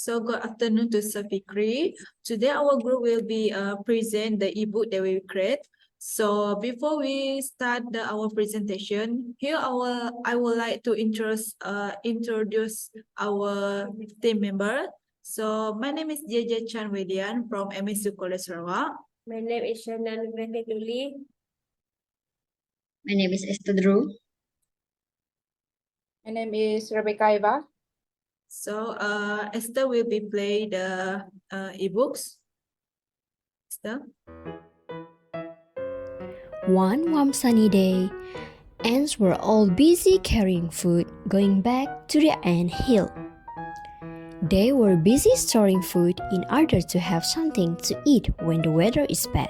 So good afternoon to Safikri. Today our group will be present the ebook that we create. So before we start our presentation, here I would like to introduce our team member. So my name is JJ Chan Wedian from MLC College Sarawak. My name is Shannon Luli. My name is Esther Drew. My name is Rebecca Eva. So Esther will be play the ebooks. Esther. One warm sunny day, ants were all busy carrying food going back to the ant hill. They were busy storing food in order to have something to eat when the weather is bad.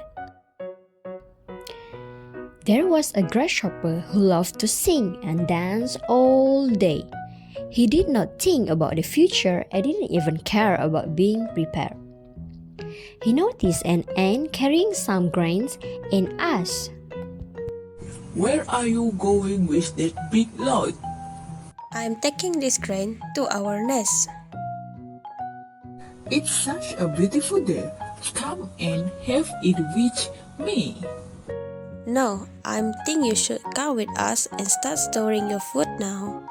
There was a grasshopper who loved to sing and dance all day. He did not think about the future and didn't even care about being prepared. He noticed an ant carrying some grains and asked, "Where are you going with that big load?" I'm taking this grain to our nest. "It's such a beautiful day. Come and have it with me." No, I think you should come with us and start storing your food now.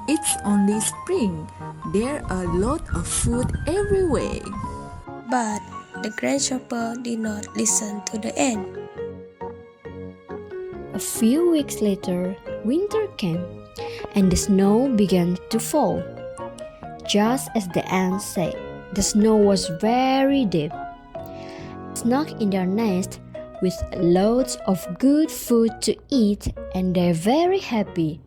It's only spring. There are a lot of food everywhere. But the grasshopper did not listen to the ant. A few weeks later, winter came, and the snow began to fall. Just as the ants said, the snow was very deep. Snug in their nest with loads of good food to eat, and they're very happy.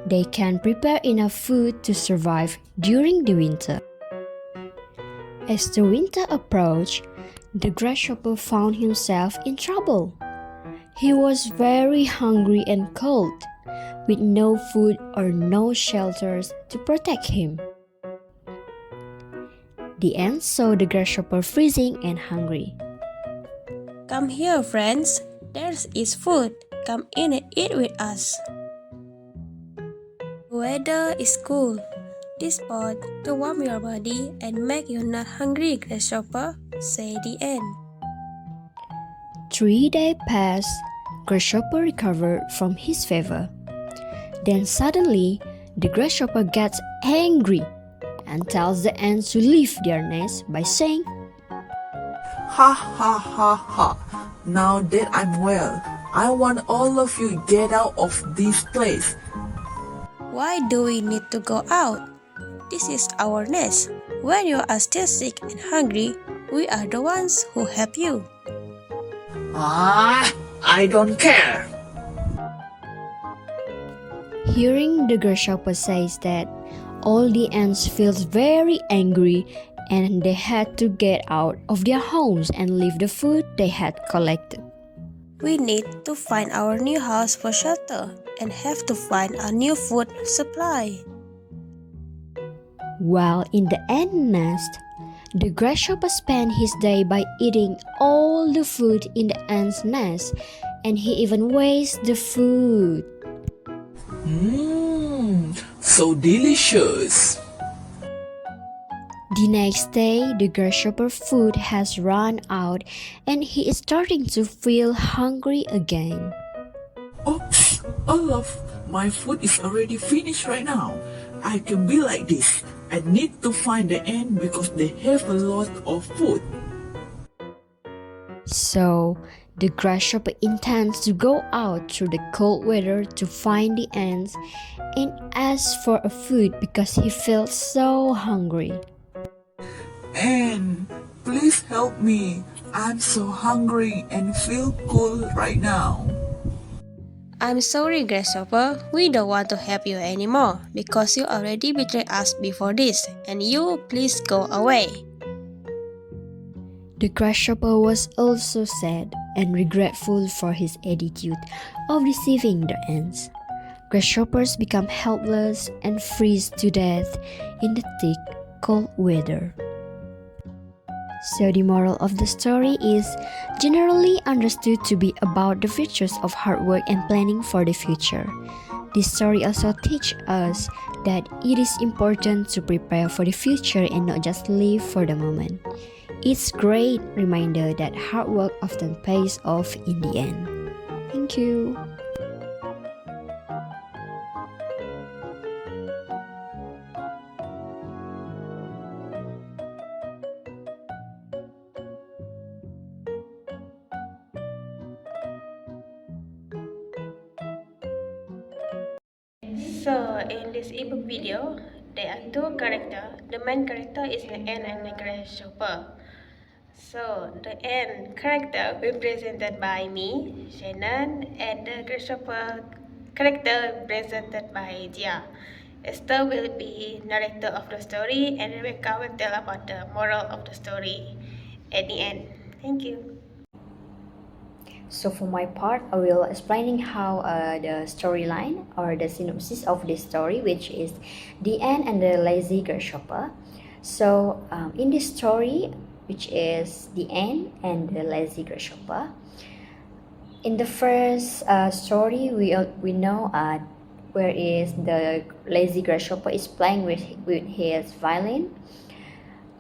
They can prepare enough food to survive during the winter. As the winter approached, the grasshopper found himself in trouble. He was very hungry and cold, with no food or no shelters to protect him. The ants saw the grasshopper freezing and hungry. Come here, friends. There is food. Come in and eat with us. The weather is cool. This pot to warm your body and make you not hungry, grasshopper, said the ant. 3 days passed. Grasshopper recovered from his fever. Then suddenly, the grasshopper gets angry and tells the ants to leave their nest by saying, "Ha ha ha ha. Now that I'm well, I want all of you get out of this place." Why do we need to go out? This is our nest. When you are still sick and hungry, we are the ones who help you. I don't care. Hearing the grasshopper says that, all the ants felt very angry and they had to get out of their homes and leave the food they had collected. We need to find our new house for shelter and have to find a new food supply. While in the ant nest, the grasshopper spent his day by eating all the food in the ant's nest, and he even wasted the food. So delicious. The next day, the grasshopper food has run out and he is starting to feel hungry again. Oops, all of my food is already finished right now. I can be like this. I need to find the ant because they have a lot of food. So, the grasshopper intends to go out through the cold weather to find the ants and ask for a food because he feels so hungry. "Ant, please help me. I'm so hungry and feel cold right now." I'm sorry, grasshopper. We don't want to help you anymore because you already betrayed us before this, and you please go away. The grasshopper was also sad and regretful for his attitude of deceiving the ants. Grasshoppers become helpless and freeze to death in the thick, cold weather. So the moral of the story is generally understood to be about the virtues of hard work and planning for the future. This story also teaches us that it is important to prepare for the future and not just live for the moment. It's a great reminder that hard work often pays off in the end. Thank you. So in this ebook video, there are two characters. The main character is the ant and the grasshopper. So the ant character represented by me, Shannon, and the grasshopper character represented by Jia. Esther will be narrator of the story, and Rebecca will tell about the moral of the story at the end. Thank you. So for my part, I will explaining how the storyline or the synopsis of this story, which is the ant and the lazy grasshopper. So in this story, which is the ant and the lazy grasshopper, in the first story, we know where is the lazy grasshopper is playing with his violin.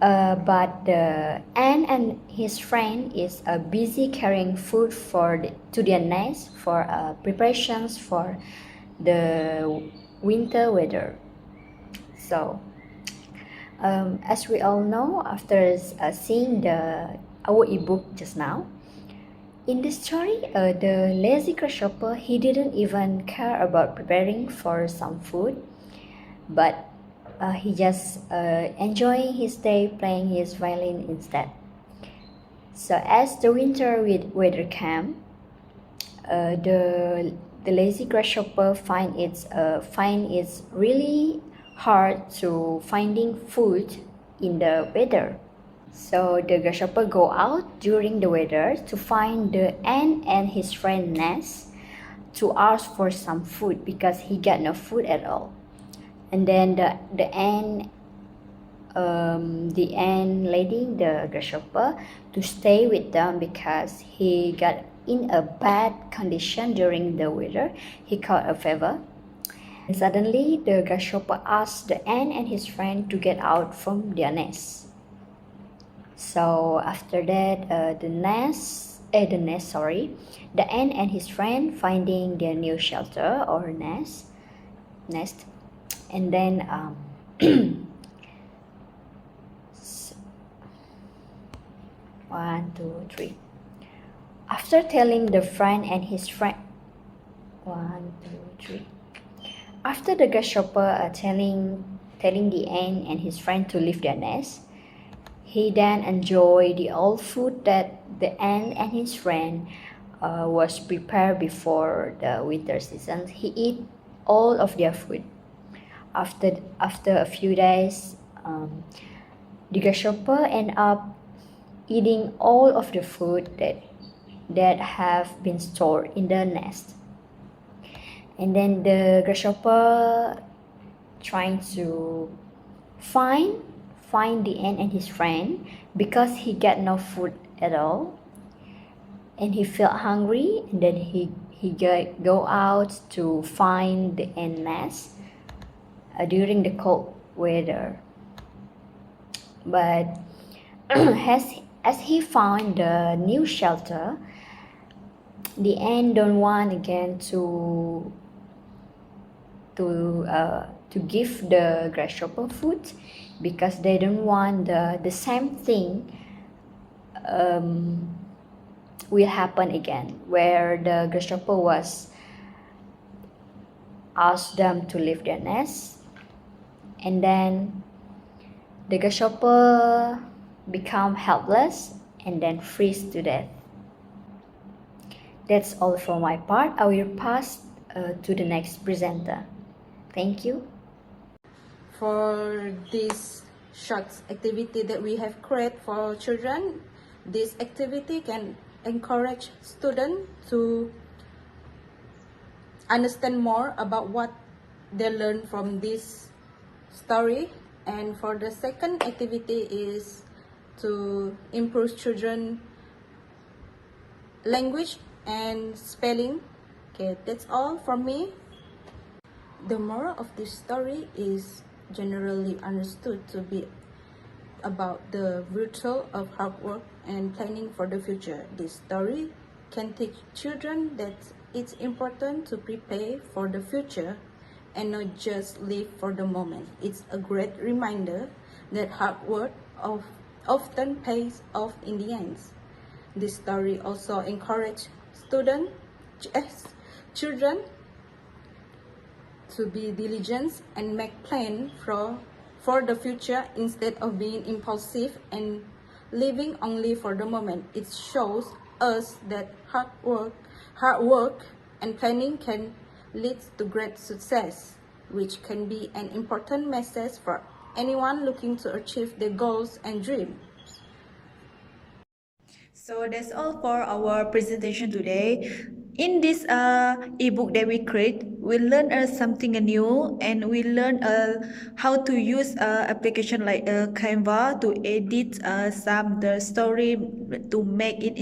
But the ant and his friend is busy carrying food to their nest for preparations for the winter weather. So, as we all know, after seeing our ebook just now, in the story, the lazy grasshopper, he didn't even care about preparing for some food, but he just enjoying his day playing his violin instead. So as the winter weather came, the lazy grasshopper find it's really hard to finding food in the weather. So the grasshopper go out during the weather to find the ant and his friend nest to ask for some food because he got no food at all. And then the ant leading the grasshopper to stay with them because he got in a bad condition during the weather. He caught a fever. And suddenly the grasshopper asked the ant and his friend to get out from their nest. So after that, the ant and his friend finding their new shelter or nest. And then 1, 2, 3. After telling the friend and his friend 1, 2, 3. After the grasshopper telling the ant and his friend to leave their nest, he then enjoyed the old food that the ant and his friend was prepared before the winter season. He ate all of their food. After a few days, the grasshopper end up eating all of the food that have been stored in the nest. And then the grasshopper trying to find the ant and his friend because he got no food at all, and he felt hungry. And then he go out to find the ant nest during the cold weather. But as he found the new shelter, the ant don't want again to give the grasshopper food because they don't want the same thing will happen again, where the grasshopper was asked them to leave their nest, and then the grasshopper become helpless and then freeze to death. That's all for my part. I will pass to the next presenter. Thank you. For this short activity that we have created for children, this activity can encourage students to understand more about what they learn from this story. And for the second activity is to improve children language and spelling. Okay, that's all from me. The moral of this story is generally understood to be about the virtue of hard work and planning for the future. This story can teach children that it's important to prepare for the future and not just live for the moment. It's a great reminder that hard work often pays off in the end. This story also encourages children to be diligent and make plans for the future instead of being impulsive and living only for the moment. It shows us that hard work and planning can lead to great success, which can be an important message for anyone looking to achieve their goals and dreams. So that's all for our presentation today. In this ebook that we create, we learn something new, and we learn how to use application like Canva to edit some the story to make it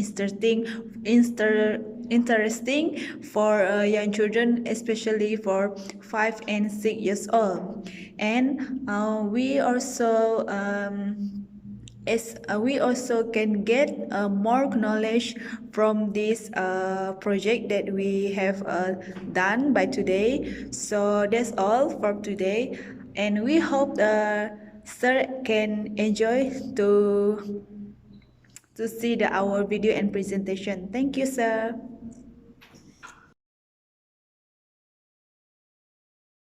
interesting for young children, especially for 5 and 6 years old. And we also we also can get more knowledge from this project that we have done by today. So that's all for today, and we hope sir can enjoy to see our video and presentation. Thank you, sir.